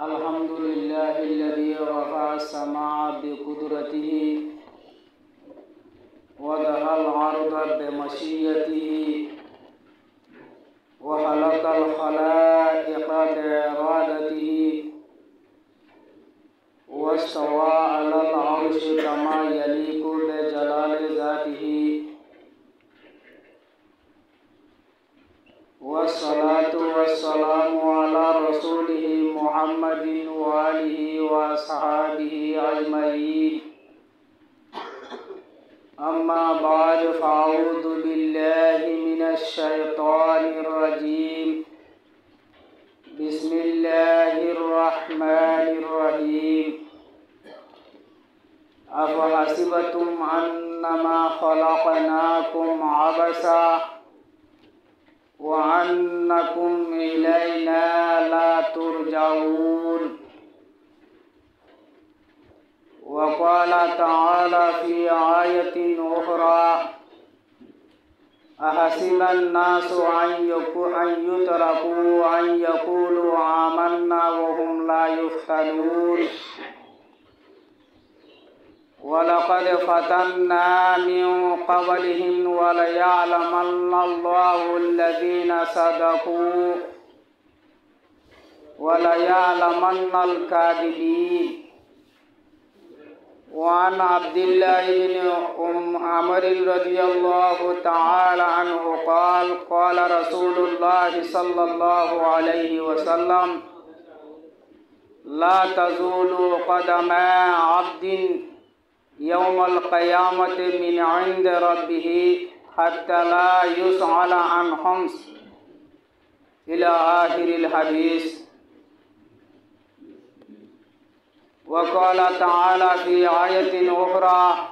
الحمد لله الذي رفع السماء بقدرته ودها الأرض بمشيته وخلق الخلائق بإرادته واستوى على العرش كما يليق بجلال ذاته والصلاة والسلام على رسوله محمد وآله وأصحابه أجمعين. أما بعد فأعوذ بالله من الشيطان الرجيم. بسم الله الرحمن الرحيم. أفحسبتم أنما خلقناكم عبثا وأنكم إلينا لا ترجعون. وقال تعالى في آية أخرى: أحسب الناس أن يتركوا أن يقولوا آمنا وهم لا يفتنون. ولقد فتنا من قبلهم وليعلمن الله الذين صدقوا وليعلمن الكاذبين. وعن عبد الله بن عمرو رضي الله تعالى عنه قال: قال رسول الله صلى الله عليه وسلم: لا تزول قدم عبد يوم القيامة من عند ربه حتى لا يسأل عن خمس إلى آخر الحديث. وقال تعالى في آية أخرى: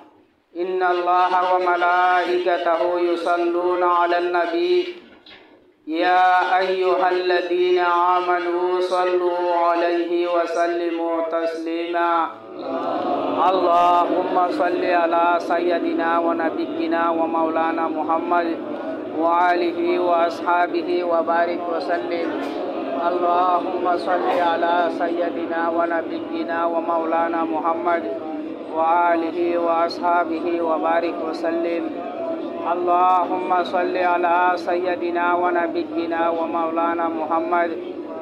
إن الله وملائكته يصلون على النبي يا أيها الذين آمنوا صلوا عليه وسلموا تسليما. اللهم صل على سيدنا ونبينا ومولانا محمد وآله وأصحابه وبارك وسلم. اللهم صل على سيدنا ونبينا ومولانا محمد وآله وأصحابه وبارك وسلم. اللهم صل على سيدنا ونبينا ومولانا محمد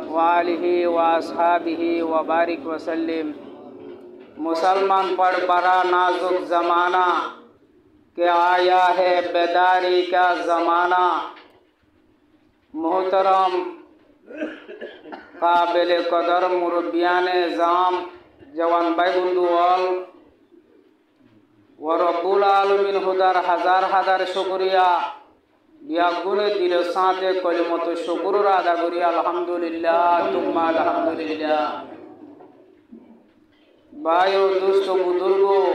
وآله وأصحابه وبارك वसल्लम। मुसलमान पर बड़ा नाजुक ज़माना के आया है बेदारी का ज़माना। मोहतरम काबिल कदर मुरब्बियान जाम जवान बैगुंदुआल व रब्बुल आलमीन हुदार हजार हजार शुक्रिया बियागुने दिल साथे कलिमत शुक्र अदा करी अल्हम्दुलिल्लाह तुम्मा अल्हम्दुलिल्लाह। भाइयों दोस्तों बुजुर्गों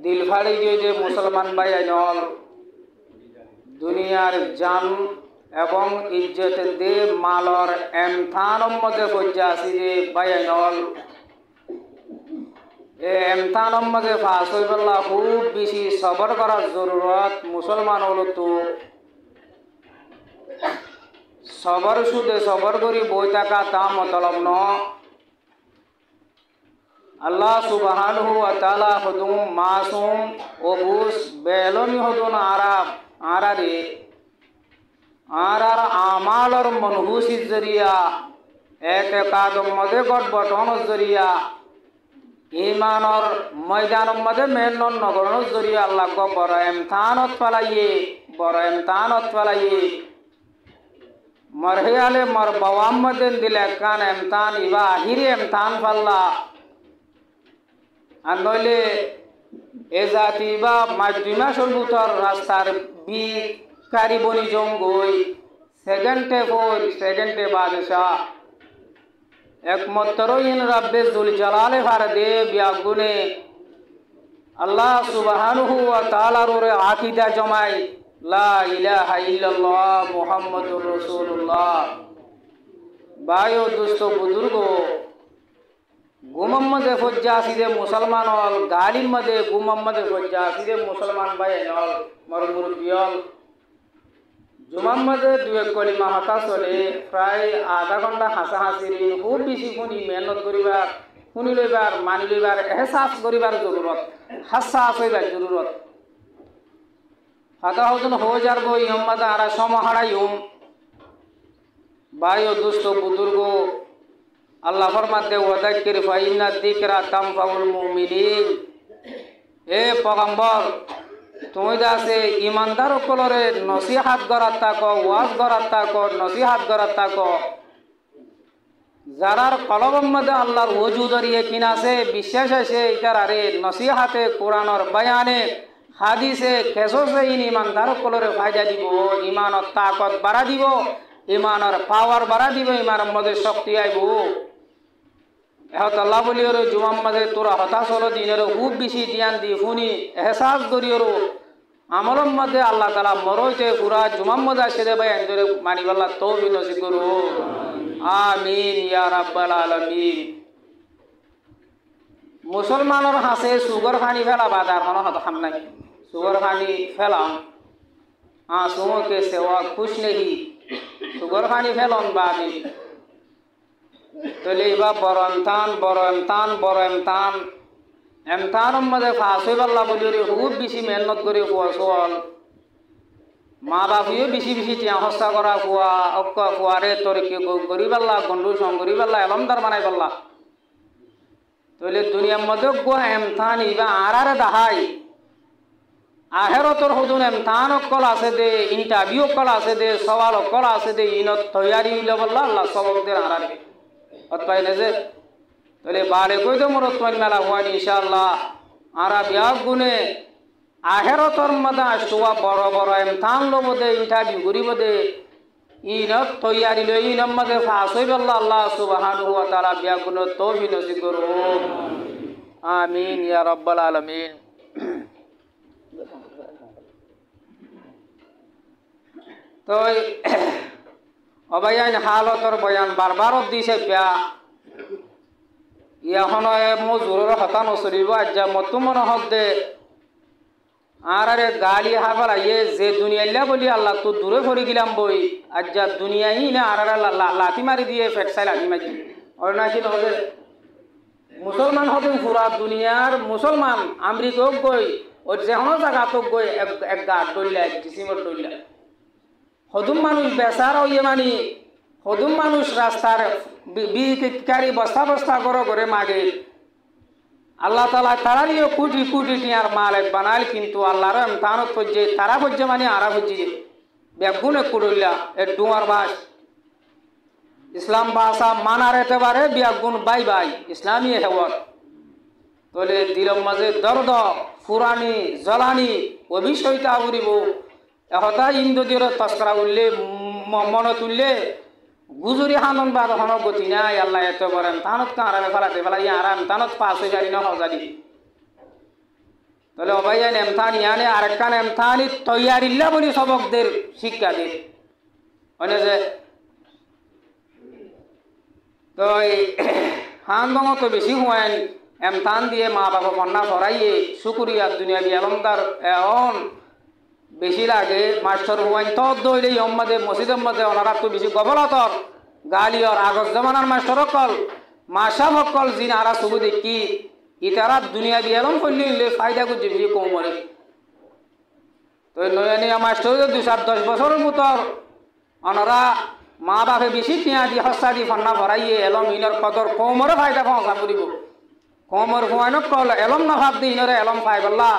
दिल फाड़ी जे मुसलमान भाई नल दुनियार जान एवं इज्जत दे मालर एमथानम मध्य फज्जासी जे भाई नल एमथानम मध्य फास खूब बेशी सबर करार जरूरत मुसलमान हलो। तो सबर शुद्धे सबर करी बई थाका ता मतलब न। अल्लाह सुबहानहु व ताआला हुदुम मासूम ओबुस बेलोनी हुदुन आराब आरारे आरार आमालर मनहूसी जरिया एतेकाद मदे गट बटन जरिया ईमानर मैदान मदे मेहनत नगरन जरिया अल्लाह को बड़ इम्तिहानत फलाइए मरहियाले मर बवाम मदे दिले कान इम्तिहान इबा आखिरी इम्तिहान फल्ला आनले एजातिबा माध्यमा सलबुतर रास्तार बी कारिबनी जंगई सेकेंडे बादशाह एकमात्र इन रब्बे जुल जलाले फारदे बियागुने अल्लाह सुबहानहु व ताआला रे आकीदा जमाई ला इलाहा इल्लल्लाह मुहम्मदुर रसूलुल्लाह। भाइयों दोस्तों बुजुर्गों गुमम्मदे फज्जासीदे मुसलमान और गालिम मदे गुमम्मदे फज्जासीदे मुसलमान भाई नल मरमुर बियल জুমার মাঝে দু এক কলিমা হতা চলে প্রায় আধা ঘন্টা হাসাহাসি খুব বেশি শুনি মেহনত করিবার শুনি লইবার মানি লইবার এহসাস করিবার জরুরত হাসাস হইবার জরুরত হতা হতন হয়ে যার বই ইহম্মাদা আরা সমহারাই ভাই ও দুস্থ বুজুর্গ আল্লাহ ফরমাতে ওয়াদাক্কির ফাইন্না যিকরা তানফাউল মুমিনিন। এ পয়গম্বর তুমি দাসে ইমানদার সকলরে নসিহাত করার তাকো ওয়াজ করার তাকো নসিহাত করার তাকো যারার কলবের মধ্যে আল্লাহর ওজুদ দরিয়ে কিনাছে বিশ্বাস আছে ইতারে নসিহাতে কোরআনের বয়ানে হাদিসে কেসসে ইন ইমানদার সকলরে ফায়দা দিব ইমানের তাকত বাড়া দিব ইমানের পাওয়ার বাড়া দিব ইমানের মধ্যে শক্তি আইব। এহত আল্লাহ বলিওর জুমার মাঝে তোরা হতাশ হলো দিনের খুব বেশি ধ্যান দি শুনি এহসাস করিওর আমলের মধ্যে আল্লাহ তালা মরইতে পুরা জুমার মধ্যে আসে ভাই এন্দরে মানিবাল্লাহ তৌফিক নসিব করু আমিন ইয়া রাব্বাল আলামিন। মুসলমানের হাসে সুগর পানি ফেলা বাজার কোনো হত খাম নাই সুগর পানি ফেলাম आंसुओं के सिवा कुछ नहीं সুগর পানি ফেলন বা আমি তাহলে এবার বড় এমতান বড় এমতান বড় এমতান এমতানের মধ্যে ফাঁস হয়ে পারলা বলি খুব বেশি মেহনত করে খোয়া চল মা বাপিও বেশি বেশি টিয়া হস্তা করা খোয়া অক্কা খোয়ারে তোর কি করি পারলা গন্ডু সং করি পারলা এলমদার বানাই পারলা তাহলে দুনিয়ার মধ্যে গো এমতান ইবা আরারে দাহাই আহেরতর হুদুন এমতান অকল আছে দে ইন্টারভিউ অকল আছে দে সওয়াল অকল আছে দে ইনত তৈয়ারি হইলে বললা আল্লাহ সবকদের আরারে অতপাই না যে তাহলে বারে কই তো মোর অতপাই মেলা হওয়ানি ইনশাআল্লাহ আরা বিয়াগ গুনে আহেরতর মধ্যে আসুয়া বড় বড় এমতান লব দে ইন্টারভিউ করিব দে ইনত তৈয়ারি লই ইনম মধ্যে ফাঁস হই বললা আল্লাহ সুবহানাহু ওয়া তাআলা বিয়াগ গুনে তৌফিক নসিব করু আমিন ইয়া রাব্বাল আলামিন। তো অবায়ান হালতর বয়ান বারবার দিছে প্যা এখন মজুরের হতা নচলিব আজ্জা মতো মনে হক দে আর আরে গালি হাফাল আইয়ে যে দুনিয়াল্লা বলি আল্লাহ তো দূরে ভরে গেলাম বই আজ্জা দুনিয়াই না আর লাঠি মারি দিয়ে ফেকসাই লাঠি মারি ওর নাকি নহলে মুসলমান হবে পুরা দুনিয়ার মুসলমান আমেরিকাও গই ওই যে কোনো জায়গাতো গই এক গাছ ডইলা এক ডিসিমর ডইলা হদুম মানুষ বেচার ইয়ে মানি হদুম মানুষ রাস্তার বিকারি বস্তা বস্তা করে মাগে আল্লাহ তালা তারারিও কোটি কোটি টিয়ার মাল বানাল কিন্তু আল্লাহর এমতানত পর্যে তারা পর্যে মানে আরা পর্যে বেগুনে কুড়িল্লা এর ডুয়ার বাস ইসলাম ভাষা মানার একেবারে বেগুন বাই বাই ইসলামী হেওয়ার তাহলে দিলম মাঝে দর্দ ফুরানি জলানি অভিষয়তা উড়িব এহতা ইন্দ্রদির তস্করা উঠলে মনে তুললে গুজুরি হানন বাদ হন গতি নাই আল্লাহ এত করেন তানত কাঁড়াবে ফেলাতে ফেলা ইয়ে আরাম তানত পাস হয়ে যারি না হজারি তাহলে অবাইয়ান এমথান ইয়ানে আরেকখান এমথানি তৈয়ারিল্লা বলি সবকদের শিক্ষা দিয়ে মানে যে তো হান দঙ তো বেশি হুয়েন এমথান দিয়ে মা বাবা কন্যা সরাইয়ে শুকুরিয়া দুনিয়া দিয়ে আলমদার এন বেশি লাগে মাস্টার হুয়াইন তো দইলে মধ্যে মসজিদের মধ্যে ওনারা তো বেশি গবলতর গালিয়র আগজ জমানার মাস্টার অকল মাসা অকল জিন আরা শুধু দেখি ইতারা দুনিয়া দিয়ে এলম করলে ফায়দা করছে বেশি কম মরে তো নয়নিয়া মাস্টার 2-10 বছরের মতর ওনারা মা বাপে বেশি টিয়া দি হস্তা দি ফান্না ভরাইয়ে এলম ইনর কদর কমরে ফায়দা পৌঁছা করিব কমর হুয়াইন কল এলম না ভাব দি ইনরে এলম পাই বললা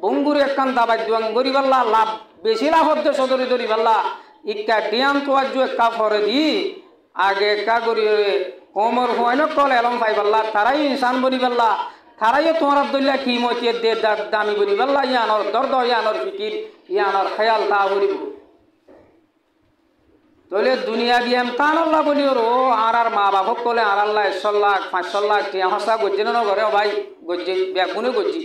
বঙ্গুর একখান দাবাই দুয়াং গরি পাল্লা লাভ বেশি লাভ হচ্ছে সদরি দরি পাল্লা ইকা ডিয়াম তোয়াজ একা ফরে দি আগে একা করি কোমর হুয়াইন কল এলম পাই পাল্লা তারাই ইনসান বনি পাল্লা তারাইও তোমার আব্দুল্লাহ কি মতিয়ে দে দামি বনি পাল্লা ইয়ানোর দর্দ ইয়ানোর ফিকির ইয়ানোর খেয়াল তা বলিব তাহলে দুনিয়া দিয়ে তান আল্লাহ বলি ও আর মা বাপক কলে আর আল্লাহ 100 লাখ 500 লাখ টিয়া হসা গজ্জি না ঘরে ভাই গজ্জি বেগুনে গজ্জি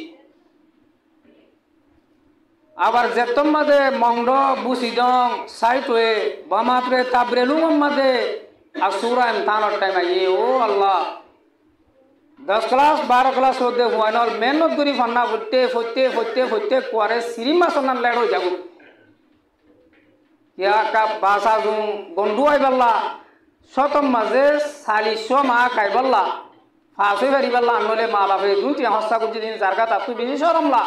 আবার যেতম মাঝে মংড বুসিদং সাইট হয়ে বামাত্রে তাবরেলুম মাঝে আসুরা এমতানোর টাইম আইয়ে ও আল্লাহ 10 ক্লাস 12 ক্লাস হতে হুয়াইনল মেহনত করি ফান্না ফুটতে ফুটতে ফুটতে ফুটতে কোয়ারে সিরিমা সন্ধান লেট হয়ে যাব কিয়া কাপ বাসা জুম গন্ডু আইবাল্লা শতম মাঝে 40 মা খাইবাল্লা ফাঁসই পারিবাল্লা আনলে মা বাপে দুটি হস্তা করছি দিন যার কাছে তুই বেশি সরমলা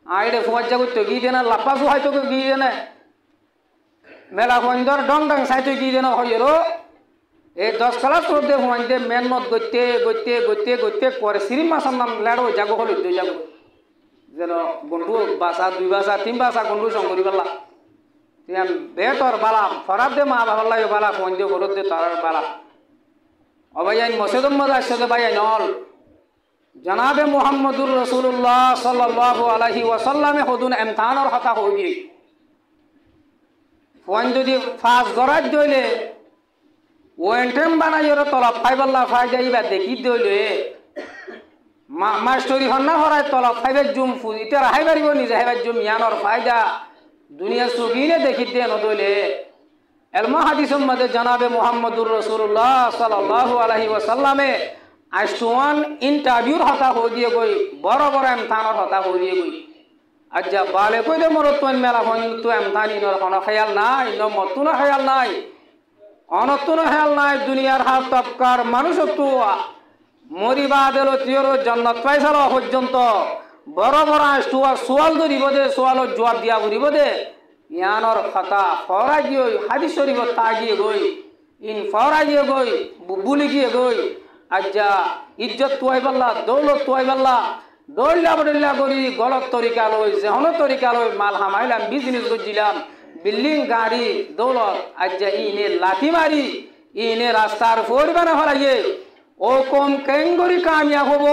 আইরে ফুয়াজ্জা করতে গিয়ে দেনা লাপাসু হয়তো গিয়ে দেনে মেলা ফন্দর ডং ডং সাইতে গিয়ে দেনা হইরো এই 10 ক্লাস করতে ফন্দে মেহনত গইতে গইতে গইতে গইতে পরে সিরিম মাসার নাম লেড়ো জাগো হল দুই জাগো যেন বন্ধু বাসা 2 বাসা 3 বাসা বন্ধু সঙ্গ করিবাল্লা তিয়ান বেতর বালা ফরাব দে মা বাবা লাগে বালা ফন্দে করত দে তার বালা অবাইন মসজিদুল মাদাসে বাইন নল জনাবে মুহাম্মদুর রাসূলুল্লাহ সাল্লাল্লাহু আলাইহি ওয়াসাল্লামে হদুন ইমতিহানের কথা হইবি ফোন যদি ফাস গরাজ দইলে ওয়েন্টেম বানাইর তলব ফাইবাল্লাহ ফাই যাইবা দেখি দইলে মাস্টরি হন্না হরাই তলব ফাইবার জুম ফুজিতে রাহাই পারিব নিজে হাইবার জুম ইয়ানোর ফায়দা দুনিয়া সুগিনে দেখি দে নদইলে এলমা হাদিসের মধ্যে জনাবে মুহাম্মদুর রাসূলুল্লাহ সাল্লাল্লাহু আলাইহি ওয়াসাল্লামে আইসওয়ান ইন্টারভিউর হতা হয়ে দিয়ে গই বড় বড় ইমতিহানের হতা হয়ে দিয়ে গই আজ্জা বালে কইলে মরতন মেলা হন তো ইমতিহান ইনর কোনো খেয়াল নাই ন মতুনা খেয়াল নাই অনতুনা খেয়াল নাই দুনিয়ার হাত তবকার মানুষ তো মরিবা দেলো তিয়র জান্নাত পাইছালো পর্যন্ত বড় বড় আইসওয়া সোয়াল ধরিব দে সোয়ালত জবাব দিয়া করিব দে ইয়ানোর কথা ফরা গিয়ে হাদিস শরীফ তা গিয়ে গই ইন ফরা গিয়ে গই বুলি গিয়ে গই আজ্জা ইজ্জত তুয়াইবাল্লা দৌলত তুয়াইবাল্লা দৌড়লা বড়লা করি গলত তরিকা লই যেহন তরিকা লই মাল হামাইলাম বিজনেস করছিলাম বিল্ডিং গাড়ি দৌলত আজ্জা ইনে লাঠি মারি ইনে রাস্তার ফোরবানা ফলাইয়ে ও কম কেঙ্গরি কামিয়াব হব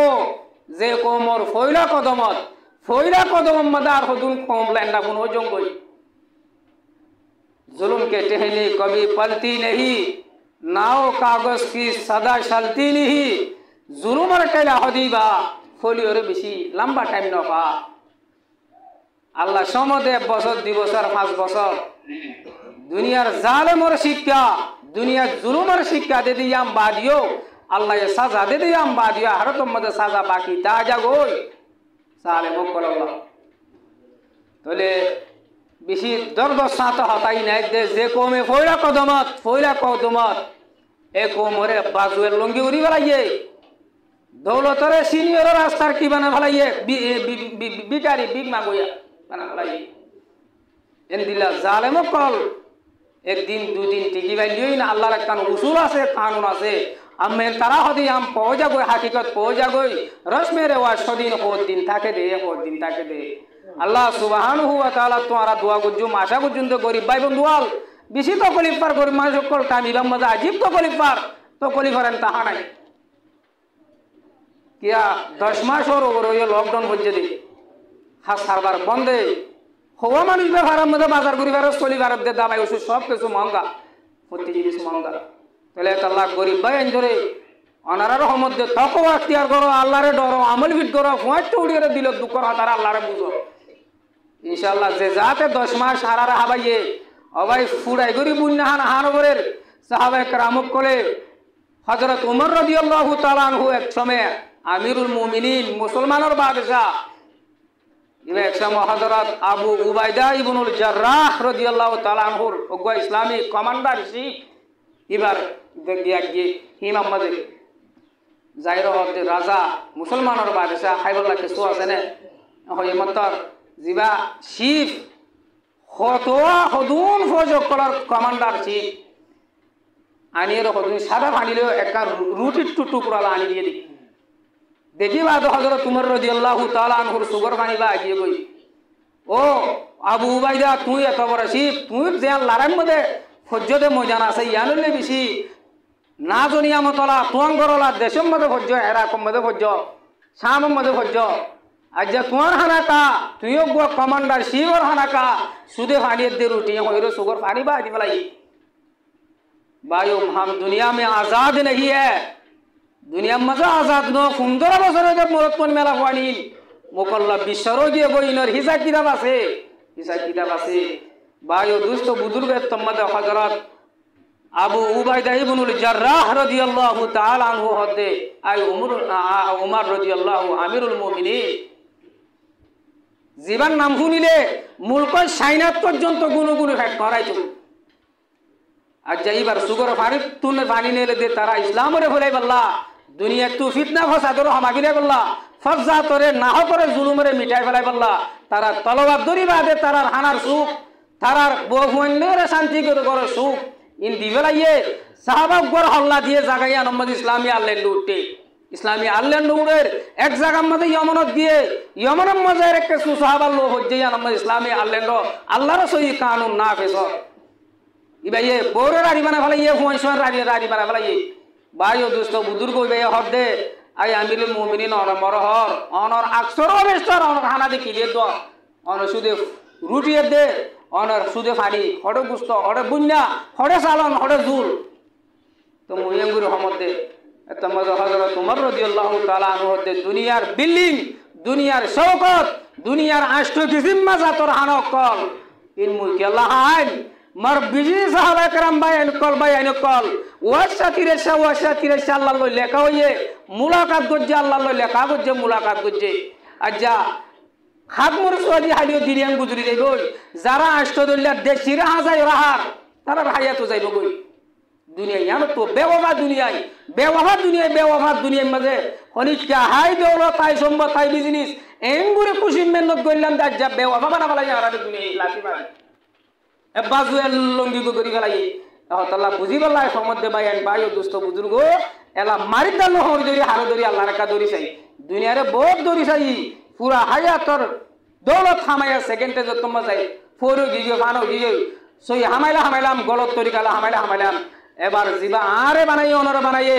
যে কমর ফয়লা কদমত মাদার হদুন কম লেন্ডা বুন হজম গই जुल्म के टहनी कभी पलती नहीं नाव कागज की सदा चलती नहीं जुल्म टेला हदीबा फली और बेशी लंबा टाइम न पा আল্লাহ সমদে 1 বছর 2 বছর 5 বছর দুনিয়ার জালেমর শিক্ষা দুনিয়ার জুলুমের শিক্ষা দে দিয়াম বাদিও আল্লাহ এ সাজা দে দিয়াম বাদিও হরতম মধ্যে সাজা বাকি তা জাগোই সালেম আল্লাহ তাহলে বেশি দর্দ সাথ হতাই নাই যে কমে ফয়লা কদমত এ কোমরে বাজুয়ের লঙ্গি উড়ি বেলাইয়ে দৌলতরে সিনিয়র রাস্তার কি বানা ফেলাইয়ে বিকারি বিগ মাগুয়া বানা ফেলাইয়ে এন দিলা জালেম কল একদিন দুদিন টিকি বাইলিই না আল্লাহর একটা উসুল আছে কানুন আছে আমেন তারা হদি আম পৌঁজা গই হাকিকত পৌঁজা গই রসমেরে ওয়া সদিন দিন থাকে দে আল্লাহ সুবহানাহু ওয়া তাআলা তোমারা দোয়া গুজুম আশা গুজুম তো গরিব ভাই বন্ধুয়াল বেশি তো কলিফার গরিব মানুষ সকল কামিলাম মজা আজীব তো কলিফার তাহা নাই কিয়া 10 মাস ওর লকডাউন হচ্ছে দি হাস সারবার বন্ধে হওয়া মানুষ ব্যবহারের মধ্যে বাজার করিবার চলিবার দে দাবাই ওষুধ সব কিছু মহঙ্গা প্রতি জিনিস মহঙ্গা তাহলে আল্লাহ গরিব ভাই ধরে অনারার মধ্যে তকওয়া ইখতিয়ার করো আল্লাহরে ডরো আমল বিট করো ফুয়াট উড়িয়ে দিল দুঃখ তারা আল্লাহরে বুঝো ইনশাআল্লাহ যে যাতে 10 মাস হারারা হাবাইয়ে অবাই ফুড়াই গরি বুন্নাহান হানবরের সাহাবায়ে কেরাম কোলে হযরত ওমর রাদিয়াল্লাহু তাআলা আনহু এক সময় আমিরুল মুমিনিন মুসলমানের বাদশা এক সময় হযরত আবু উবাইদা ইবনুল জাররাহ রাদিয়াল্লাহু তাআলা আনহুর ওগো ইসলামিক কমান্ডার চিফ এবার দেখিয়া গিয়ে ইমাম মাজিদ জাহির হতে রাজা মুসলমানের বাদশা হাইবুল্লাহ কিছু আছে না হয় মতর জিবা শিফ হতোয়া হদুন ফৌজক করার কমান্ডার চিফ আনিয়ে হদুন সাদা ভানিলেও একটা রুটির টুকরা আনি দিয়ে দেখিবা তো হযরত উমর রাদিয়াল্লাহু তাআলা আনহুর সুগর ভানিবা আগিয়ে গই ও আবু উবাইদা তুই এত বড় শিফ তুই যে লারাম মধ্যে ফজ্জদে মজান আছে ইয়ানলে বেশি না জনিয়া মতলা তুয়াং করলা দেশের মধ্যে ফজ্জ এরাকম মধ্যে ফজ্জ শামের মধ্যে ফজ্জ আজ তোমার হানাকা তুইও গো কমান্ডার শিবর হানাকা সুদে ফানিয়ে দে রুটি হইরো সুগর पानी बा दी भलाई भाइयों हम दुनिया में आजाद नहीं है दुनिया मजा आजाद नो 15 বছর আগে মরতপন মেলা হওয়ানি মোকল্লা বিশ্বরো গিয়ে বইনর হিসাব কিতাব আছে भाइयों दोस्तों बुजुर्ग तम्मद हजरत আবু উবাইদা ইবনুল জাররাহ রাদিয়াল্লাহু তাআলা আনহু হদে আই উমর রাদিয়াল্লাহু আমিরুল মুমিনিন জীবান নাম শুনিলে মুলকয় সাইনাত পর্যন্ত গুণগুণ ফেট করাইতো আর যাইবার সুগর ফারিক তুলে পানি নেলে দে তারা ইসলামরে ফলাই বললা দুনিয়া তু ফিতনা ফসাদর হামাগিলে বললা ফজা তোরে নাহ করে জুলুমরে মিটাই ফেলাই বললা তারা তলবাদ দরি বাদে তারার হানার সুখ তারার বহুন্যরে শান্তি করে সুখ ইন দিবেলাইয়ে সাহাবাক গর হল্লা দিয়ে জাগাইয়া নম্বর ইসলামী আল্লাহ উঠে ইসলামী আল্লাহ নূরের এক জায়গার মধ্যে ইয়মনত দিয়ে ইয়মনের মধ্যে রেখে সুসাহাবার লোক হচ্ছে নম্বর ইসলামী আল্লাহ আল্লাহর সহি কানুন না ফেস ইবাইয়ে বড় রাড়ি বানা ফেলাইয়ে হুঁয়ার রাড়ি বানা ফেলাইয়ে ভাই ও দুস্থ বুজুর্গ ইবাইয়ে হর দে আই আমিরুল মুমিনিন অনর হর অনর আকসর বেস্তর অনর হানা দেখি দিয়ে দ অনর সুদে রুটিয়ে দে অনর সুদে ফাড়ি হড়ে গুস্ত হড়ে বুন্যা হড়ে সালন হড়ে জুল তো মুহিয়াঙ্গুর রহমত দে হযরত উমর রাদিয়াল্লাহু তাআলা আনহু দে দুনিয়ার বিল্ডিং দুনিয়ার শৌকত দুনিয়ার আষ্ট কিসিম্মা জাতর হানকল ইন মুলকি আল্লাহ আইন মার বিজি সাহাবা کرام বাইন কল ওয়াশাতিরে আল্লাহ লই লেখা হইয়ে মুলাকাত গজ্জে আল্লাহ লই লেখা গজ্জে মুলাকাত গজ্জে আজ্জা খাদমুর সোয়াদি হালিও দিরিয়ান গুজরি যাইব যারা আষ্ট দল্লা দেশিরা হাজাই রাহার তারা হায়াতো যাইব গই দুনিয়া ইয়ানো তো বেওয়াফা দুনিয়ায় মাঝে হনিকা হাই দৌলত তাই সম্পদ তাই বিজনেস এঙ্গুরে খুশি মেহনত করলাম যা বেওয়াফা বানা ফেলাই আর দুনিয়া লাঠি মারে বাজু লঙ্গি করি ফেলাই তাহলে বুঝি পেলাই সমধ্যে ভাই ও দুস্থ বুজুর্গ এলা মারি দাল হর ধরি হার ধরি আল্লাহ রেখা ধরি চাই দুনিয়ারে বহুত ধরি চাই পুরা হায়াতর দৌলত হামাইয়া সেকেন্ডে যত চাই ফোরো গিয়ে ফানো গিয়ে সই হামাইলাম গলত তরিকালা হামাইলাম এবার জিবা আরে বানাই অনর বানাইয়ে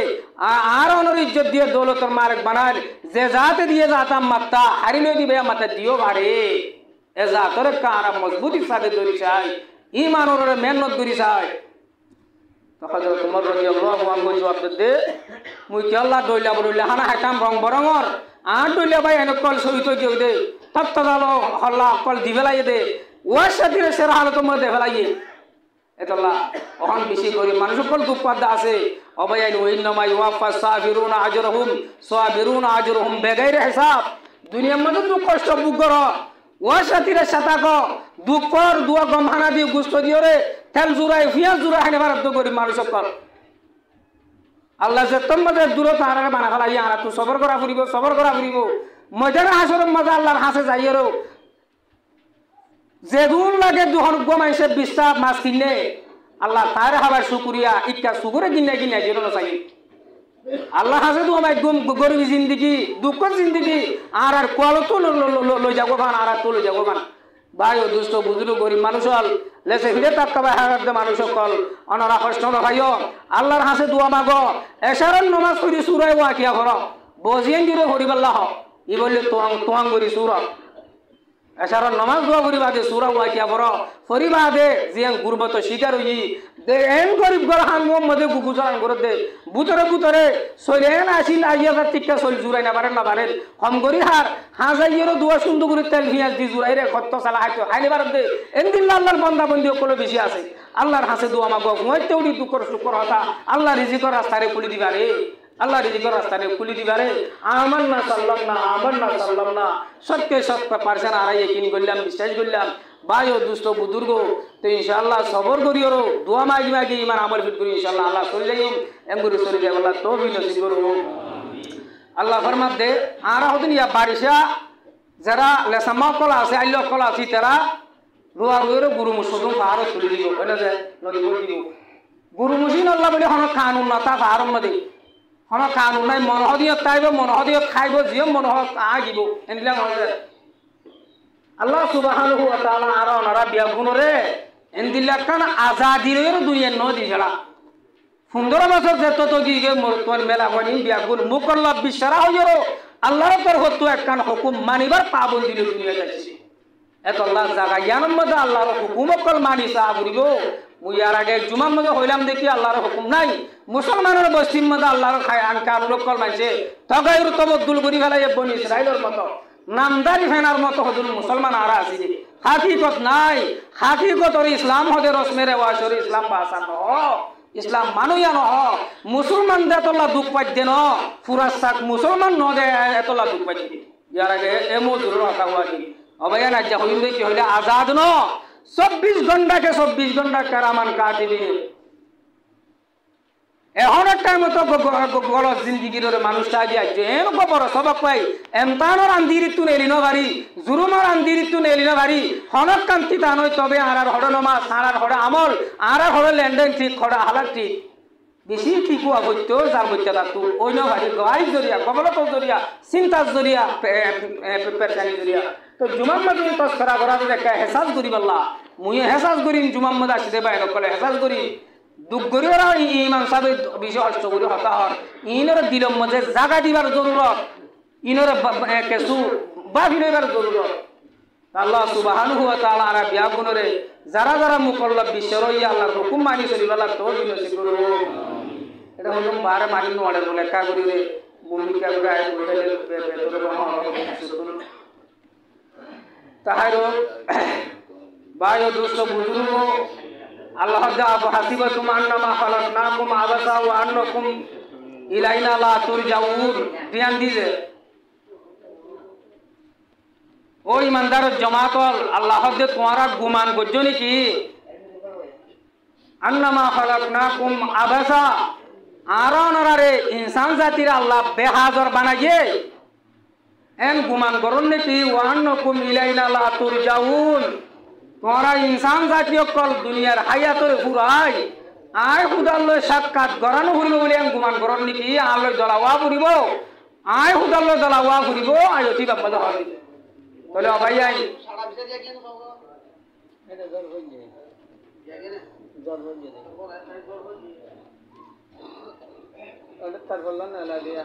আর অনর ইজ্জত দিয়ে দৌলতর মার্ক বানায় যে জাতে দিয়ে যাতাম মাত্তা হারিলে দিবে মাত্তা দিও বাড়ে এ জাতরে কারা মজবুতি সাথে ধরি চাই ইমান ওর মেহনত করি চাই তখন তোমার রাদিয়াল্লাহু আনহু জবাব দে মুই কি আল্লাহ দইলা বলিলে হানা হাইতাম রং বরঙর আর দইলা ভাই এনে কল সহিত কি দে তত্তালো হল্লা কল দিবেলাই দে ওয়ার সাথে সেরা হালত মধ্যে ফেলাইয়ে এতলা ওখান বেশি করে মানুষ কল দুপাদ আছে অবাইন ওইন্নামা ইওয়াফা সাবিরুনা আজরুহুম বেগাইরে হিসাব দুনিয়ার মধ্যে তো কষ্ট বুক করো ওয়ার সাথে সাতাক দুপর দুয়া গমহানা দিয়ে গুস্ত দিও রে তেল জুরাই পিঁয়াজ জুরাই হানে বারাদ্দ করি মানুষ কল আল্লাহ যে তোমাদের দূরত হারারে বানা ফেলাই আনা তুই সবর করা ফুরিব ময়দানে হাসরের মজা আল্লাহর হাসে যাইয়েরও যেগুন লাগে দুহন গমাইছে বিস্তার মাছ কিনে আল্লাহ তার হাবার শুকুরিয়া ইটকা শুকুরে কিনে যেন চাই আল্লাহ হাসে তো আমার গরিব জিন্দিগি দুঃখ জিন্দিগি আর কোয়ালো তো লই যাবো বান আর তো লই যাবো বান ভাই ও দুষ্ট বুজুর্গ গরিব মানুষ হল লেসে ফিরে তার হারার মানুষ সকল অনারা কষ্ট ভাইও আল্লাহর হাসে দোয়া মাগ এসারন নমাজ করি সুরাই ওয়াকিয়া ঘর বজিয়েন দিলে হরিবাল্লাহ ই বললে তোয়াং করি সুর এসারন নমাজ দোয়া করি বাদে সুরা ওয়াকিয়া ঘর ফরি বাদে জিয়াং গুরবত শিকার হই দে এন গরিব ঘর হান মধ্যে গুগুজান করে দে বুতরে সইলেন আসিল আইয়া টিকা সইল জুরাই না পারেন কম করি হার হাজাইয়েরও দোয়া সুন্দর করে তেল পিঁয়াজ দি জুরাই রে খত্ত চালা হাইনে পারেন দে এনদিন আল্লাহর বন্দা বন্দি সকলে বেশি আছে আল্লাহর হাসে দোয়া মাগো মইতেউডি দুকর শুকর হতা আল্লাহ রিজিকর রাস্তারে খুলি দিবারে আল্লাহ রিজিকর রাস্তারে খুলি দিবারে আমান্না সাল্লাম না সত্য পারছেন আড়াই কিন করলাম বিশ্বাস করলাম ভাই ও দুষ্ট বুজুর্গ তো ইনশাআল্লাহ সবর করিও দোয়া মাগি ইমান আমল ফিট করি ইনশাআল্লাহ আল্লাহ চলে যাই এমগুরি চলে যাই আল্লাহ তৌফিক নসিব করো আল্লাহ ফরমাত দে আরা হদিন ইয়া বারিশা যারা লেসামা কলা আছে আইল কলা আছে তারা রুয়া রুয়ের গুরু মুসুদুম পাহাড় তুলে দিব বলে যে নদী দিব গুরু মুসিন আল্লাহ বলে হন কানুন না তা পাহাড়ের মধ্যে হন কানুন নাই মনহদিয়ত তাইব মনহদিয়ত খাইব জিও মনহ আগিব এনলা মনে আল্লাহ সুবহানাহু ওয়া তাআলা আর ওনারা বিয়াগুনরে এন্দিল্লা কান আজাদির দুনিয়া নদী ছাড়া 15 বছর যেত তো গিয়ে মরতন মেলা বনি বিয়াগুন মুকল্লাব বিশরা হইরো আল্লাহর তরফ তো একখান হুকুম মানিবার পাবন্দি দুনিয়া যাচ্ছে এত আল্লাহ জায়গা ইয়ানোর মধ্যে আল্লাহর হুকুম কল মানি সাহাবুরিব মুই আর আগে জুমার মধ্যে হইলাম দেখি আল্লাহর হুকুম নাই মুসলমানের বস্তির মধ্যে আল্লাহর খায় আনকা আনুরূপ কল মানছে তগাইর তবদুল করি ফেলাই বনি ইসরাইলের মতো নামদারি ফেনার মতো হদুল মুসলমান আরা আছে হাকিকত নাই হাকিকত ইসলাম হদে রসমের ওয়াশর ইসলাম বাসা নহ ইসলাম মানুয়া নহ মুসলমান দে এতলা দুঃখ পাইছে ন পুরা সাক মুসলমান ন দে এতলা দুঃখ পাইছে ইয়ার আগে এমো দূর রাখা হওয়া কি অবয়া না যা হইলে কি হইলে আজাদ ন 24 ঘন্টাকে 24 ঘন্টা কারামান কাটিবি এখন একটা মতো গলত জিন্দিগির মানুষটা দিয়ে আসছে এন খবর সবক পাই এমতানোর আন্দিরিত্তু নেলিন বাড়ি জুরুমার আন্দিরিত্তু নেলিন বাড়ি হনক কান্তি তা নয় তবে আর হড় নমাজ আর হড় আমল আর হড় লেনদেন ঠিক হড় হালাক ঠিক বেশি ঠিক হওয়া বৈত্য যার বৈত্য তার অন্য ভারী গাড়ির জরিয়া কবলতর জরিয়া চিন্তার জরিয়া পেরেশানি জরিয়া তো জুমাম্মদ তস্করা করা দেখা হেসাজ করি বললা মুই হেসাজ করিম জুমাম্মদ আসতে পাই নকলে হেসাজ করি দুঃখ করি ওরা ইমান সাহেব বিষয় অষ্ট করি হতাহর ইনর দিলম মধ্যে জাগা দিবার জরুরত ইনর কিছু বাফি নেবার জরুরত আল্লাহ সুবহানাহু ওয়া তাআলা আর বিয়াগুনরে যারা যারা মুকল্লাব বিশ্বরই আল্লাহর হুকুম মানি চলিবালা তো বিনতি করো এটা হলো বারে মানি নড়ে বলে কা করি রে ভূমিকা করে আই বলে বেতরে তাহারো বায়ো দুষ্ট বুজুর্গ আল্লাহ আবু হাসিবাতুম আন্নামা খালাকনাকুম আবাসা ওয়া আন্নাকুম ইলাইনা লা তুরজাউন ধ্যান দিলে ও ইমানদার জমাতল আল্লাহ দে তোমারা গুমান করছো নাকি আন্নামা খালাকনাকুম আবাসা আরানারে ইনসান জাতির আল্লাহ বেহাজর বানাইয়ে এন গুমান করুন নাকি ওয়া আন্নাকুম ইলাইনা লা তুরজাউন তোমরা ইনসান জাতীয় কল দুনিয়ার হায়াতর ফুরাই আয় হুদাল্লয় সাক্ষাৎ গড়ানো ফুরিব বলে আমি গুমান করন নাকি আলোয় জ্বলাওয়া ফুরিব আয় হুদাল্লয় জ্বলাওয়া ফুরিব আয় অতি বাপ্পা দেওয়া দিব তাহলে অবাই আই তার বললাম না লাগিয়া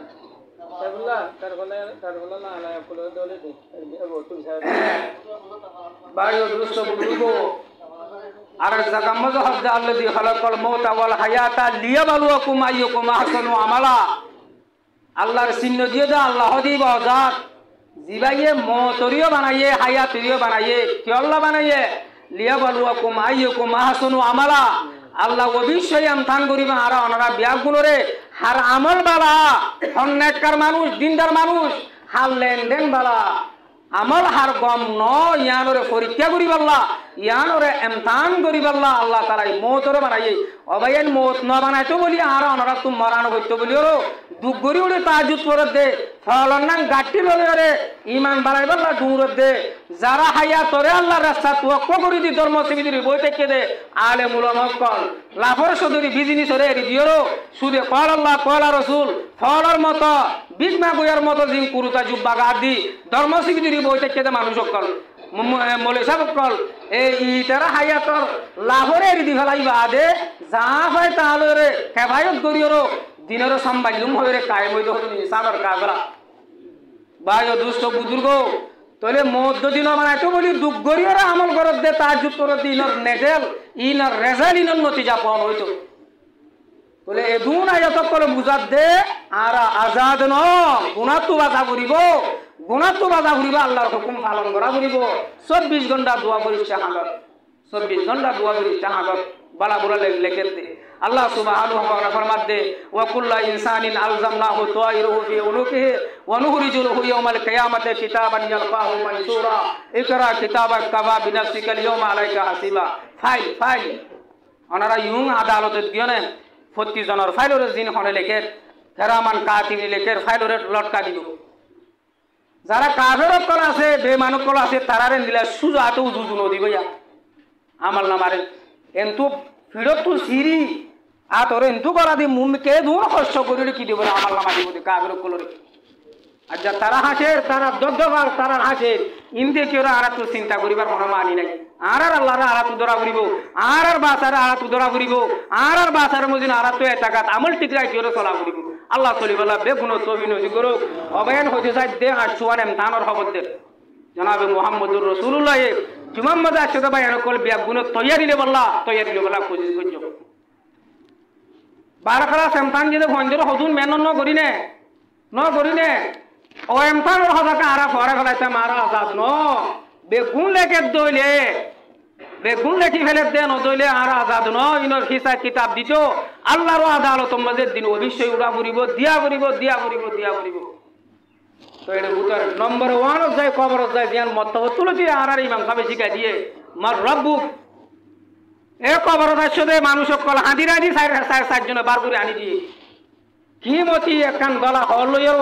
বায়ু দুষ্ট বুজুর্গ আর জাগাম্মজ হজ্জা আল্লাযী খালাকাল মাউতা ওয়াল হায়াতা লিয়াবলুয়াকুম আইয়ুকুম আহসানু আমালা আল্লাহর চিহ্ন দিয়ে দা আল্লাহ দিব জাত জিবাইয়ে মতরিও বানাইয়ে হায়াতরিও বানাইয়ে কি আল্লাহ বানাইয়ে লিয়াবলুয়াকুম আইয়ুকুম আহসানু আমালা আল্লাহ অবশ্যই আমথান করিবা আর ওনারা বিয়াগুনরে হার আমল বালা অন্যায়কার মানুষ দিনদার মানুষ হার লেনদেন বালা আমল হার গম ন ইয়ানরে পরীক্ষা করি পারলা ইয়ানরে এমতান করি পারলা আল্লাহ তালাই মৌতরে বানাইয়ে অবাইন মৌত ন বানাইতো বলি আর ওনারা তুমি মরানো করতো বলি ওরো দুঃখ করি উড়ে তাজুত পরত দে ফলন নাম গাঠি বলে ওরে ইমান বাড়াই পারলা দূরত দে যারা হাইয়া তোরে আল্লাহ রাস্তা তুয়ক্ষ করি দি ধর্ম সিবিদির বই থেকে দে আলে মুলমক কল লাফর সদরি বিজিনি সরে এরি দিওরো সুদে কল আল্লাহ কল রসুল ফলর মতো বিজমা বইয়ার মতো জিন কুরুতা জুব্বা গা দি ধর্ম সিবিদির বই থেকে দে মানুষ কল মলে সাহেব কল এই তারা হাইয়াতর লাভরে এরি দি ফেলাইবা দে যা হয় তাহলে হেফাজত করিওরো দিনের সম্বাল্যম হয়ে রে কায়েম হইতে হতো সাদর কাগলা বায়ু দুষ্ট বুজুর্গ তাহলে মধ্য দিন বানাইতো বলি দুঃখ গরিয়রা আমল করত দে তাজুদ করত ইনর নেটেল ইনর রেজাল্ট ইনর নতিজা পাওয়া হইতো তাহলে এদুন আয়াত করে বুঝাত দে আর আজাদ ন গুণাত্ম বাধা করিব গুণাত্ম বাধা করিব আল্লাহর হুকুম পালন করা করিব 24 ঘন্টা দোয়া করিস হাগত 24 ঘন্টা দোয়া করিস হাগত বালা বুড়া লেখে দে আল্লাহ সুবহানাহু ওয়া তাআলা ফরমাতে ওয়া কুল্লু ইনসানিন আলজামনাহু তায়রুহু ফি উনুকিহি ওয়া নুখরিজু লাহু ইয়াওমাল কিয়ামাতি কিতাবান ইয়ালকাহু মানসুরা ইকরা কিতাবাক কাফা বিনাফসিকা আল-ইয়াওমা আলাইকা হাসিবা ফাইল ওনারা ইউং আদালতে দিয়নে 40 জনের ফাইলরে জিন হনে লেখে ফেরামান কাতিনি লেখে ফাইলরে লটকা দিব যারা কাফেরত কল আছে বেমানুক কল আছে তারারে দিলে সুজা হাতে উজু নদিবয়া আমল নামারে এন্তু ফিরত তো সিরি আ তোর এন্তু করা দি মুমকে দূর কষ্ট করি কি দিব আমল নামা দিব কাফেরত কলরে আচ্ছা তারা হাসের তারা দগদগার তারা হাসের ইনতে কি ওরা আর তো চিন্তা করিবার মনে মানি নাই আর আল্লাহর আর তো ধরা করিব আর বাসার আর তো ধরা করিব আর বাসার মদিন আর তো এটাকাত আমল ঠিক রাখি ওরা চলা করিব আল্লাহ চলিবলা বেগুন তবিন করো অবয়ান হইতে চাই দে আশুয়ান এমতানর খবর দে জনাবে মুহাম্মদুর রাসূলুল্লাহ জুমাম্মদ আশতে ভাই এনকল বিয়াগুন তৈয়ারি লে বললা খুঁজি খুঁজো বারখালা এমতান যদি ভঞ্জর হদুন মেন ন করিনে ও এমতানর হদাকা আরা ফরা ফলাইতে মারা আজাদ ন বেগুন লেকে দইলে বেগুন লেখি ফেলে দে নদইলে আর আজাদ ন ইনর হিসাব কিতাব দিত আল্লাহর আদালত তোমাদের দিন অবশ্যই উড়া ফুরিব দিয়া ফুরিব তো এটা বুতার নম্বর 1 যায় কবর যায় জ্ঞান মতওয়াতুল দিয়ে আর ইমাম সাহেব শিখাই দিয়ে মার রব্বুক এ কবর দাসে মানুষ সকল হাঁদিরা দি সাইড জন্য বার করে আনি দিয়ে কি মতি একখান গলা হলইও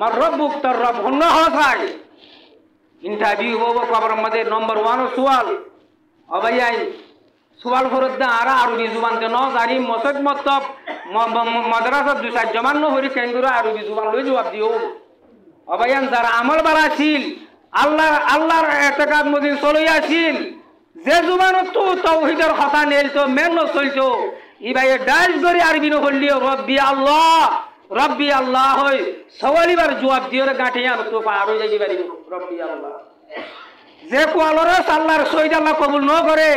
মার রব্বুক তোর রব হন্য হয় ইন্টারভিউ হবো কবরের মধ্যে নম্বর 1 সুয়াল অবাইয়াই সুয়াল ফরদ্দা আর আরবি জুবানতে ন জানি মসজিদ মতব মাদ্রাসা 2-4 জমান ন হরি কেন্দ্র আরবি জুবান লই জবাব দিও অবাইয়ান যারা আমল বালা ছিল আল্লাহর ইতিকাদ মদিন চলইয়া ছিল যে জুবানত তো তাওহীদের কথা নেল তো মেন চলতো ই ভাই ডাইস করে আরবি ন হলিও রব্বি আল্লাহ হয় সওয়ালিবার জবাব দিও রে গাঁঠিয়া তো পার হয়ে যাই পারিব রব্বি আল্লাহ যে কোয়ালরে আল্লাহর শহীদ আল্লাহ কবুল ন করে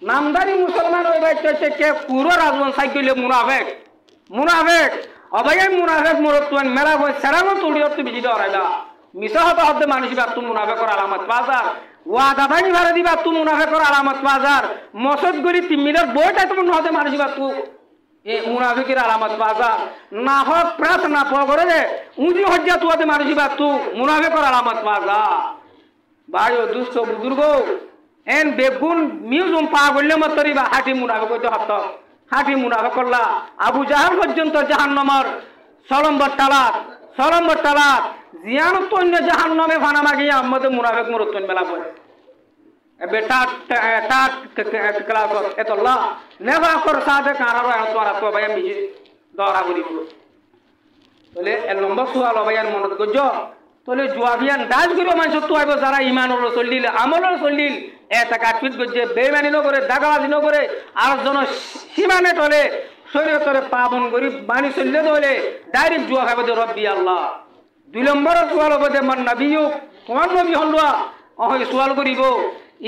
নামদারি মুসলমান ওই ভাই কে পুরো রাজবন সাইকেলে মুনাফেক অবাই মুনাফেক মুরতুন মেলা বই সেরানো তুলিও তো বিজি দরাইলা মিছা হতে হতে মানুষ বা তুমি মুনাফেকর আলামত বাজার ওয়াদা ভাঙি ভাড়া দিবা তুমি মুনাফেকর আলামত বাজার মসজিদ গরি 3 মিনিট বইটা তুমি নহতে মানুষ বা তু এ মুনাফিকের আলামত বাজার না হক প্রার্থনা পগরে দে উঁচু হজ্জা তুয়াতে মানুষ বা তু মুনাফেকর আলামত বাজার ভাই ও দুষ্ট বুজুর্গ এন বেগুন মিউজুম পা করলে মতরিবা হাঁটি মুনাফেক হইতে হত হাঁটি মুনাফেক করলা আবু জাহাল পর্যন্ত জাহান্নামের সলম্বর তালাত জিয়ান তন্য জাহান্নামে ফানা মাগিয়া আমাদের মুনাফেক মুরতন মেলা পড়ে বেটা ক্লাস এতল্লা নেভা কর সাথে কারারো তোরা তো ভাই মিজি দরা করিব বলে 1 নম্বর সুয়াল ভাইয়ার মনত গজ তোলে জুয়াবিয়ান দাজ করিও মানুষ তো আইব যারা ইমানর চলিল আমলর চলিল এটা কাটপিট গজে বেইমানি ন করে দাগাবাজি ন করে আর জন সীমানে টলে শরীয়তরে পাবন করি বাণী চললে দলে ডাইরেক্ট জুয়া খাবে রব্বি আল্লাহ 2 নম্বর সুয়াল হবে মান নবিয়ু কোন নবী হলুয়া ওই সুয়াল করিব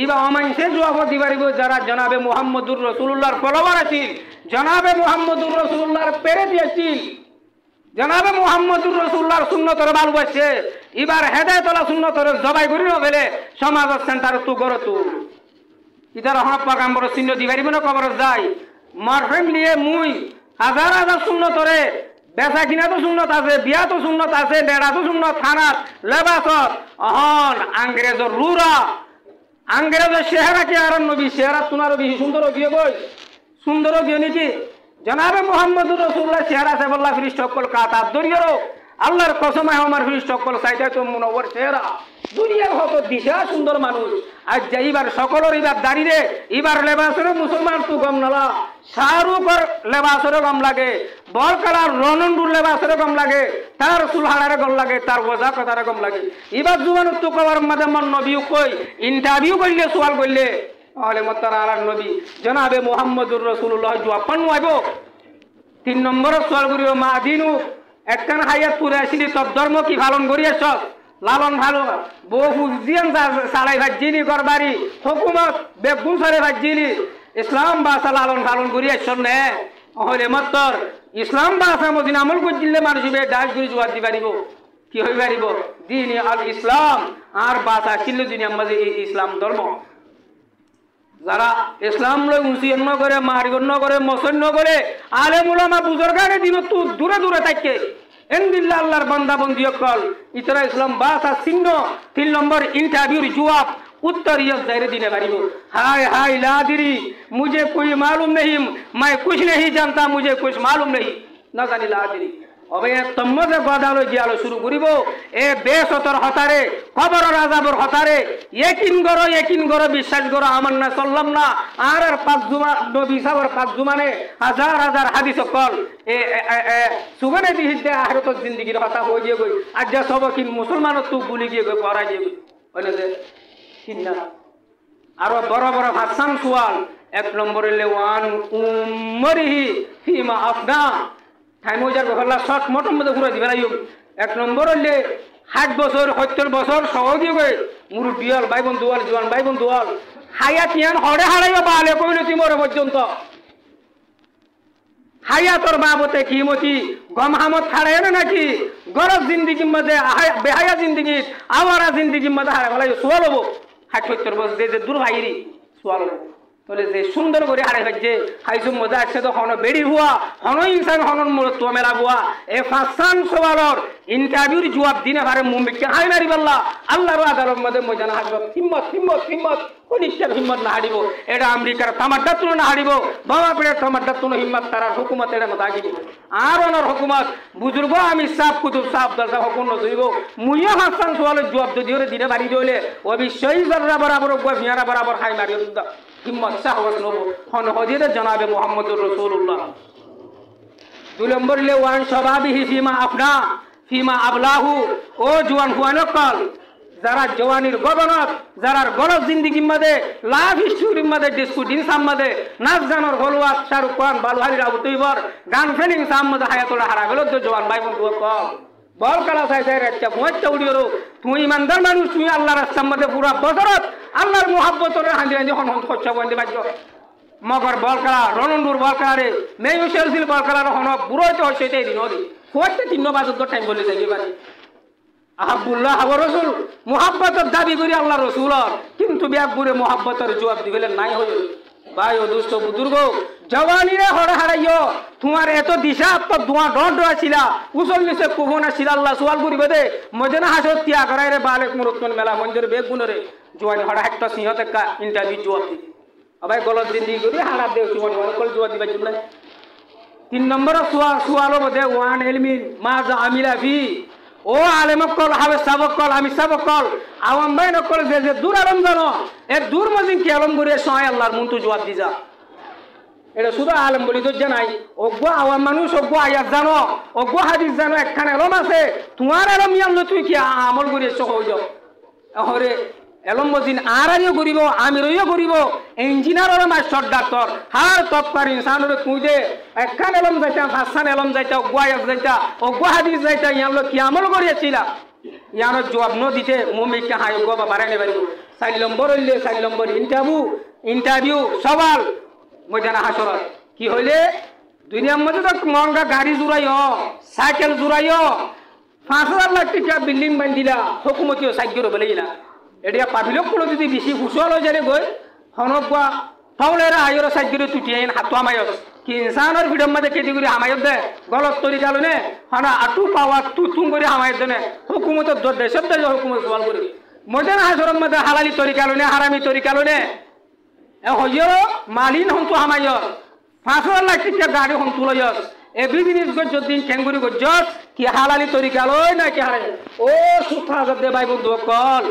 ইবা অমাইসে জবাব দিবারিব যারা জনাবে মুহাম্মদুর রাসূলুল্লাহর ফলোয়ার আছিল জনাবে মুহাম্মদুর রাসূলুল্লাহর প্রেরিত আছিল জনাবে মুহাম্মদুর রাসূলুল্লাহর সুন্নতর ভালোবাসে এবার হেদায়েতলা সুন্নতর জবাই করি না ফেলে সমাজ সেন্টার তু গর তু ইদার হক পাগাম্বর চিহ্ন দিবারিব না কবর যায় মারফেম নিয়ে মুই হাজার সুন্নতরে বেচা কিনা তো সুন্নত আছে বিয়া তো সুন্নত আছে বেড়া তো সুন্নত থানাত লেবাসত অহন আংগ্রেজর রুরা আংগ্রেজের চেহারা কি আর নবী চেহারা তোমার বেশি সুন্দর বিয়ে বই সুন্দর বিয়ে নাকি জনাবে মুহাম্মদুর রাসূলুল্লাহ চেহারা সে বল্লা ফিরিস্ট সকল কাতা দরিয়ারো আল্লাহর কসম আমার ফিরিস্ট সকল চাইতে তো মুনওয়ার চেহারা দুনিয়ার কত দিশা সুন্দর মানুষ আজ যাইবার সকলের ইবার দাঁড়িয়ে এবার লেবাসের মুসলমান তো গম নালা শাহরুখর লেবাসের গম লাগে বল কালার রনন্ডুর লেবাসের গম লাগে তার সুলহাড়ার গম লাগে তার ওজা কথার গম লাগে এবার জুবান তো কবার মাঝে মন নবী কই ইন্টারভিউ করলে সওয়াল করলে আলে মতারা আর নবী জনাবে মুহাম্মদুর রাসূলুল্লাহ জবাব পানু আইব 3 নম্বর সওয়াল করিও মা দিনু একখান হায়াত পুরা আসিলি তব ধর্ম কি পালন করিয়াছ লালন ভালো বহু জিয়ান সালাই ভাজিনি করবারি হুকুমত বেগুন সারে ভাজিনি ইসলাম বাসা লালন পালন করিয়াছ নে হলে মতর ইসলাম বাসা মদিন আমল করলে মানুষ ডাক করে জবাব দি পারিব কি হই পারিব দিন আল ইসলাম আর বাসা কিল্লে দুনিয়া মাঝে ইসলাম ধর্ম যারা ইসলাম লই উঁচিয়ে ন করে মারিগণ ন করে মসন ন করে আলেম উলামা বুজুর্গানে দিন তো দূরে দূরে থাকে এনবিল্লাহ আল্লাহর বান্দা বন্দি কল ইতরা ইসলাম বাসা চিহ্ন 3 নম্বর ইন্টারভিউর জবাব उत्तर यह जहरे दीने वाली हो हाय हाय लादिरी मुझे कोई मालूम नहीं मैं कुछ नहीं जानता मुझे कुछ मालूम नहीं ना जानी लादिरी अबे तम्मजे गदालो जियालो शुरू करिबो ए बेसतर हतारे खबर राजाबर हतारे यकिन करो বিশ্বাস करो আমার না চললাম না আর পাঁচ জুমা নবী সাবর পাঁচ জুমানে হাজার হাজার হাদিস কল এ সুবনে দিহিতে আখিরাত জিন্দেগির কথা হই গিয়ে গই আজ যা সব কি মুসলমান তো ভুলি গিয়ে গই পড়া গিয়ে হইলো যে কিনা আর বড় বড় ভাষণ সুয়াল 1 নম্বরে লেওয়ান উমরিহি ফিমা আফনা টাইমজার গহলা শর্ট মোটর মধ্যে ঘুরে দিবে না 1 নম্বর হলে 60 বছর 70 বছর সহজে গই মুরুব্বি হল ভাই বন্ধু হল জওয়ান ভাই বন্ধু হল হায়াতিয়ান হড়ে হারাইবা বালে কইলো তিমরে পর্যন্ত হায়াতর বাবতে কিমতি গম হামত হারায় না নাকি গরজ জিন্দেগির মধ্যে বেহায়া জিন্দেগি আওয়ারা জিন্দেগির মধ্যে হারায় বলা সোয়াল হবো 70 বছর যে দূর ভাইরি সোয়াল হবো তাহলে যে সুন্দর করে হারে হচ্ছে হাইজু মজা আছে তো হন বেড়ি হুয়া হন ইনসান হনন মূলত মেলা হুয়া এ ফাঁসান সওয়ালর ইন্টারভিউর জবাব দিনে হারে মুম্বিকে হাই মারি বললা আল্লাহর আদালত মধ্যে মজা না হাসব হিম্মত হিম্মত হিম্মত কনিষ্ঠের হিম্মত না হারিব এটা আমেরিকার তামাড্ডা তুলো না হারিব বাবা পেড়ের তামাড্ডা তুলো হিম্মত তারা হুকুমত এটা মতো আগিব আর অনর হুকুমত বুজুর্গ আমি সাপ কুতুব সাপ দরজা হুকুম নজরিব মুইয়া ফাঁসান সওয়ালের জবাব যদি দিনে বাড়ি দিলে অবশ্যই জররা বরাবর ভিয়ারা বরাবর হাই মারি হিম্মত সাহস নব হন হদিরে জনাবে মুহাম্মদুর রাসূলুল্লাহ 2 নম্বর লে ওয়ান শাবাবিহি ফিমা আফনা ফিমা আবলাহু ও জওয়ান হুয়ানকল যারা জওয়ানির গগনত যারা গলত জিন্দেগির মধ্যে লাভ হিস্ট্রির মধ্যে ডিসকুটিং সামমধ্যে নাচ গানের হলওয়াত শাহরুখ খান বালুহারি রাবু তৈবর গান ফেলিং সামমধ্যে হায়াতোলা হারা গেল তো জওয়ান ভাই বন্ধু কম বল কালা চাই চাই রাচ্চা মুয়াচ্চা উড়িও তুই ইমানদার মানুষ তুই আল্লাহর রাস্তার মধ্যে পুরা বছরত আল্লাহর মুহাব্বতরে হাঁদি হাঁদি হন হন খরচা বন্ধে বাজ্য মগর বল খেলা রনন্দুর বল খেলা রে মেয়ু শেলসিল বল খেলার হন বুড়োতে হচ্ছে এই দিন ওদি হচ্ছে 3 বাজত টাইম বলে যাই এবারে আহাবুল্লাহ ওয়া রাসূল মুহাব্বতের দাবি করি আল্লাহ রাসূলর কিন্তু বিয়াগুরে মুহাব্বতের জবাব দিবেন নাই হই ভাই ও দোস্ত বুজুর্গ জওয়ানিরে হড় হারাইও তোমার এত দিশা তো দোয়া ডড আছিলা উসল নিচে কোবন আছিলা আল্লাহ সওয়াল করিবে দে মজনা হাসত তিয়া করাই রে বালেক মুরতন মেলা মঞ্জুর বেগ গুণরে জওয়ানি হড় একটা সিংহতে কা ইন্টারভিউ জবাব দি আবাই গলত জিন্দেগি করি হারা দে জওয়ানি হড় কল জবাব দিবা জুমলা 3 নম্বর সুয়ালো বদে ওয়ান ইলমি মা যা আমিলা ফি ও আলেমকল হাবে সাবকল আমি সাবকল আওয়াম ভাই নকল যে দূর আলম জানো এর দূর মজিন কি আলম করে সহায় আল্লাহর মুন্তু জবাব দিজা এটা শুধু আলেম বলি তো জানাই অজ্ঞ আওয়াম মানুষ অজ্ঞ আয়াত জানো অজ্ঞ হাদিস জানো একখান এলম আছে তোমার এলম ইয়ান তুই কি আমল করে সহজ যাও হরে এলম মজিন আরিও করিব আমিরইও করিব ইঞ্জিনিয়ার মাস্টার ডাক্তার হার তৎকার ইনসানের তুই যে একখান এলম যাইতা হাসান এলম যাইতা অজ্ঞ আয়াত যাইতা অজ্ঞ হাদিস যাইতা ইয়ান কি আমল করিয়াছিলা ইয়ানোর জবাব ন দিতে মুমিকে হাই অজ্ঞ বা বাড়াইনে পারিব 4 নম্বর হইলে 4 নম্বর ইন্টারভিউ সওয়াল ময়দানে হাসরত কি হইলে দুনিয়ার মধ্যে তো মহঙ্গা গাড়ি জুড়াইও সাইকেল জুড়াইও 5,000 লাখ টাকা বিল্ডিং বান্ধিলা হুকুমতীয় সাহায্য বলেইলা এটা পাবিলক কোনো যদি বেশি ফুসল হয়ে যায় গই হনকা ফাউলেরা আয়র সাহায্য তুটিয়ে হাত আমায়ত কি ইনসানের ভিডিওর মধ্যে কেটে করে হামায়ত দে গলত তৈরি কালনে হনা আটু পাওয়া তুতুম করে হামায়ত দেনে হুকুমতের দেশের দেশে হুকুমত সওয়াল করি ময়দানে হাসরের মধ্যে হালালি তৈরি কালনে হারামি তৈরি কালনে হইও মালিন হন তো হামায়ত 5,000 লাখ টাকা গাড়ি হন তুলয়স এ বিজনেস গজ্জ দিন কেঙ্গুরি গজ্জ কি হালালি তৈরি কালই না কি হারাই ও সুথা দে ভাই বন্ধু কল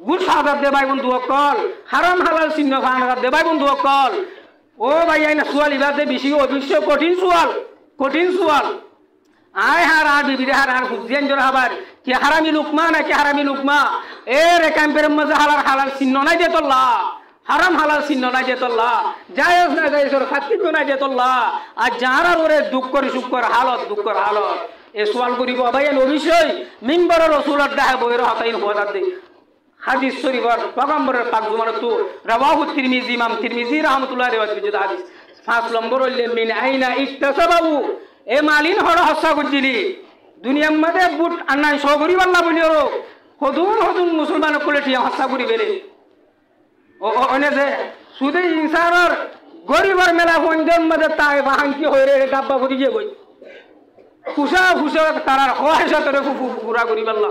গুড় সাহায্য দে ভাই বন্ধু অকল হারাম হালাল চিহ্ন ভাঙা দে ভাই বন্ধু অকল ও ভাই আইনা সোয়াল ইবাদে বেশি অবশ্য কঠিন সোয়াল আয় হার আর বিবিরে হার আর হুজিয়ান জোর হাবার কি হারামি লুকমা না কি হারামি লুকমা এ রে ক্যাম্পের মধ্যে হালাল চিহ্ন নাই যে তোল্লা হারাম হালাল চিহ্ন নাই যে তোল্লা জায়েজ না জায়েজ ওর ফাতিব নাই যে তোল্লা আর যারা ওরে দুঃখ করে সুখ করে হালত এ সোয়াল করিব ভাই অবশ্যই মিম্বরের রাসূলের দাহে বইর হাতাইন হওয়া দে হাদিস শরীফর পয়গম্বরের পাক জুমানতু রাওয়াহু তিরমিজি ইমাম তিরমিজি রাহমাতুল্লাহ রিওয়ায়াত বিজুদ হাদিস 5 নম্বর হইলে মিন আইনা ইকতাসাবাহু এ মালিন হড় হসা গুজিলি দুনিয়ার মধ্যে বুট আনাই সগরি বাল্লা বলিও হদুন মুসলমান কোলে টিয়া হসা গুরি বেলে ও অনে যে সুদে ইনসানের গরিবর মেলা বন্ধন মধ্যে তাই বাহাঙ্কি হইরে ডাব্বা ভরি যে গই ফুসা তারার হয়সা তরে পুরা করি বাল্লা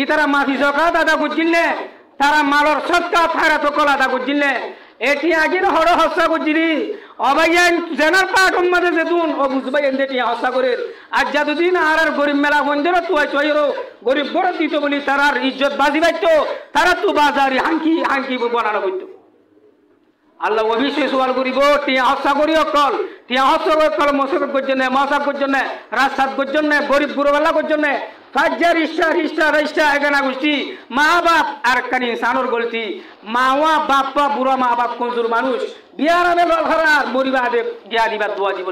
ই তারা মাফি জকাত আদা করছিলেন তারা মালর সৎকা ফায়রা তো কল আদা করছিলেন এটি আগের হড় হস্যা করছিলি অবাইয়ান জেনার পার্ট মধ্যে যেতুন ও বুঝবাই এটি হস্যা করে আর যতদিন আর গরিব মেলা বন্ধের তুই চয়েরো গরিব বড় দিত বলি তারার ইজ্জত বাজি বাইতো তারা তো বাজারি হাঙ্কি বানানো করতো আল্লাহ অবশ্যই সওয়াল করিব টিয়া হস্যা করি অকল টিয়া হস্যা অকল মশক করছেন মশাক করছেন রাস্তাত করছেন গরিব বুড়োবেলা করছেন ফাজ্জার ইস্টা এগানা গোষ্ঠী মা বাপ আর কানি ইনসানোর গলতি মাওয়া বাপ্পা বুড়া মা বাপ কঞ্জুর মানুষ বিয়ার আনে লড়ার মরিবা আদে গিয়া দিবা দোয়া দিব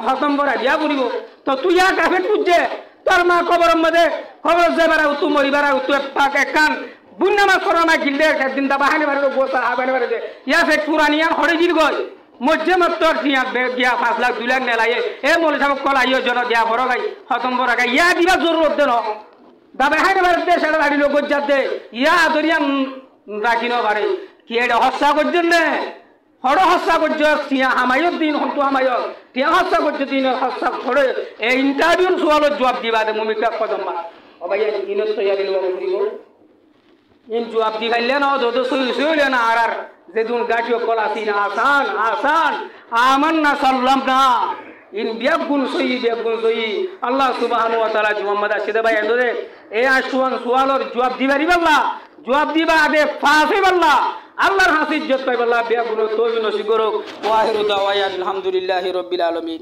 হতম বরা বিয়া করিব তো তুই ইয়া কাফে তুজে তোর মা কবরের মধ্যে খবর যাবার তু মরিবার তু পাক একান বুন্নামা করোনা গিললে একদিন দা বাহানে বারে গোসা আবানে বারে ইয়া ফে পুরানিয়া হড়ে গিল গই মজ্জে মাত্র টিয়া গিয়া 5 লাখ 2 লাখ নেলাইয়ে এ মলি সাহেব কল আইও জন দিয়া বড় গাই খতম বড় গাই ইয়া দিবা জরুরত দেন দা বাহানে বারে দে সেটা গাড়ি লোক গজ্জা দে ইয়া দরিয়া রাখিনো বারে কি এটা হস্যা করছেন নে হড় হস্যা করছ টিয়া হামায়ত দিন হন্তু হামায়ত টিয়া হস্যা করছ দিন হস্যা করে এই ইন্টারভিউর সওয়ালত জবাব দিবা দে মুমিকা কদম মা ও ভাই ইনত তৈয়ারি লগে করিব ইন জবাব দি খাইলে না দদ সইলে না আর যেদুন গাটিও কলাসি না আসান আসান আমান্না সাল্লাম না ইন বিয়াগুন সই আল্লাহ সুবহানাহু ওয়া তাআলা মুহাম্মদ আশিদে ভাই এন্দরে এই আশুয়ান সওয়ালর জবাব দিবারি বাল্লা জবাব দিবা আদে ফাসে বাল্লা আল্লাহর হাসিত ইজ্জত পাইবাল্লা বিয়াগুন তৌবি নসিব করুক ওয়া আখিরু দাওয়ায়া আলহামদুলিল্লাহি রাব্বিল আলামিন।